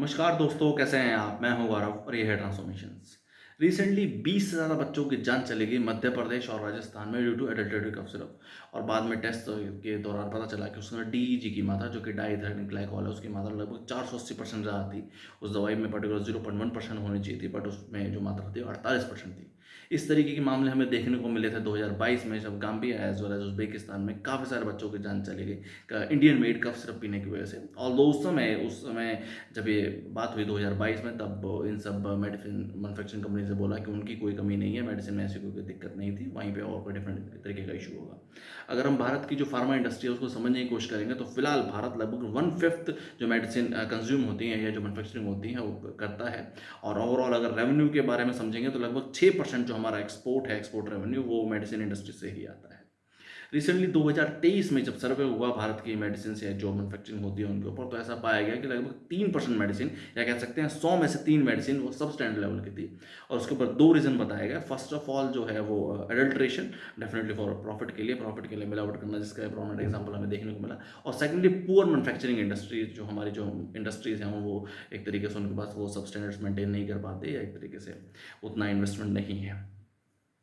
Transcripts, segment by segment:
नमस्कार दोस्तों, कैसे हैं आप? मैं हूं गौरव और ये है ट्रांसफॉर्मेशंस। रिसेंटली 20 से ज़्यादा बच्चों की जान चली गई मध्य प्रदेश और राजस्थान में ड्यू टू एडल्टेटेड कफ सिरप। और बाद में टेस्ट के दौरान पता चला कि उसमें डीईजी की मात्रा, जो कि डाइथाइलिन ग्लाइकोल है, उसकी मात्रा लगभग 480% ज़्यादा थी। उस दवाई में पर्टिकुलर 0.1% होनी चाहिए थी, बट उसमें जो मात्रा थी 48% थी। इस तरीके के मामले हमें देखने को मिले थे 2022 में, जब Gambia as well as Uzbekistan में काफ़ी सारे बच्चों की जान चली गई इंडियन मेड कफ सिरप पीने की वजह से। ऑल्दो उस समय जब ये बात हुई 2022 में, तब इन सब मेडिसिन मैन्युफैक्चरिंग कंपनी से बोला कि उनकी कोई कमी नहीं है, मेडिसिन में ऐसी कोई दिक्कत नहीं थी, वहीं पे और कोई डिफरेंट तरीके का इशू होगा। अगर हम भारत की जो फार्मा इंडस्ट्री है उसको समझने की कोशिश करेंगे, तो फिलहाल भारत लगभग 1/5 जो मेडिसिन कंज्यूम होती है या जो मैन्युफैक्चरिंग होती है वो करता है। और ओवरऑल अगर रेवेन्यू के बारे में समझेंगे तो लगभग 6% जो हमारा एक्सपोर्ट है, एक्सपोर्ट रेवेन्यू, वो मेडिसिन इंडस्ट्री से ही आता है। रिसेंटली 2023 में जब सर्वे हुआ भारत की मेडिसिन से जो मैन्युफैक्चरिंग होती है उनके ऊपर, तो ऐसा पाया गया कि लगभग 3% मेडिसिन, या कह सकते हैं 100 में से 3 मेडिसिन वो सब स्टैंडर्ड लेवल की थी। और उसके ऊपर 2 रीज़न बताया गया। फर्स्ट ऑफ ऑल जो है वो एडल्ट्रेशन, डेफिनेटली फॉर प्रॉफिट के लिए मिलावट करना, जिसका प्रोमिनेंट एग्जाम्पल हमें देखने को मिला। और सेकेंडली पुअर मैन्युफैक्चरिंग इंडस्ट्री, जो हमारी जो इंडस्ट्रीज हैं वो एक तरीके से उनके पास वो सब स्टैंडर्ड्स मेंटेन नहीं कर पाते, या एक तरीके से उतना इन्वेस्टमेंट नहीं है।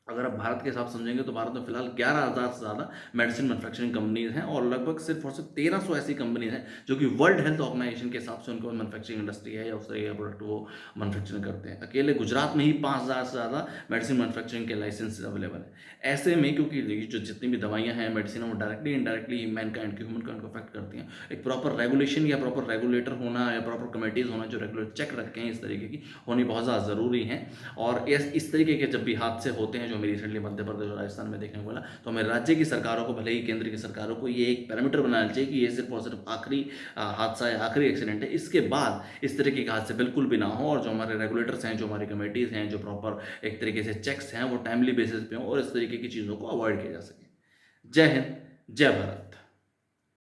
अगर आप भारत के हिसाब से समझेंगे तो भारत में फिलहाल 11,000 से ज़्यादा मेडिसिन मैन्युफैक्चरिंग कंपनीज हैं, और लगभग सिर्फ और सिर्फ 1300 ऐसी कंपनीज हैं जो कि वर्ल्ड हेल्थ ऑर्गेनाइजेशन के हिसाब से उनके पास मैन्युफैक्चरिंग इंडस्ट्री है या उस तरह के प्रोडक्ट वो मैन्युफैक्चरिंग करते हैं। अकेले गुजरात में ही 5,000 से ज़्यादा मेडिसिन मैन्युफैक्चरिंग के लाइसेंस अवेलेबल है। ऐसे में क्योंकि ये जो जितनी भी दवाइयाँ हैं, मेडिसिन, वो डायरेक्टली इनडायरेक्टली मैनकाइंड की, ह्यूमन काइंड को अफेक्ट करती हैं। एक प्रॉपर रेगुलेशन या प्रॉपर रेगुलेटर होना, या प्रॉपर कमेटीज़ होना जो रेगुलर चेक रखें इस तरीके की, होनी बहुत ज़्यादा ज़रूरी है। और इस तरीके के जब भी हादसे होते हैं, जो हमें रिसेंटली मध्य प्रदेश और राजस्थान में देखने को मिला, तो हमें राज्य की सरकारों को, भले ही केंद्र की सरकारों को, ये एक पैरामीटर बनाना चाहिए कि ये सिर्फ और सिर्फ आखिरी हादसा है, आखिरी एक्सीडेंट है। इसके बाद इस तरीके के हादसे बिल्कुल भी ना हो, और जो हमारे रेगुलेटर्स हैं, जो हमारी कमेटीज़ हैं, जो प्रॉपर एक तरीके से चेक्स हैं, वो टाइमली बेसिस पे हों, और इस तरीके की चीज़ों को अवॉइड किया जा सके। जय हिंद, जय भारत।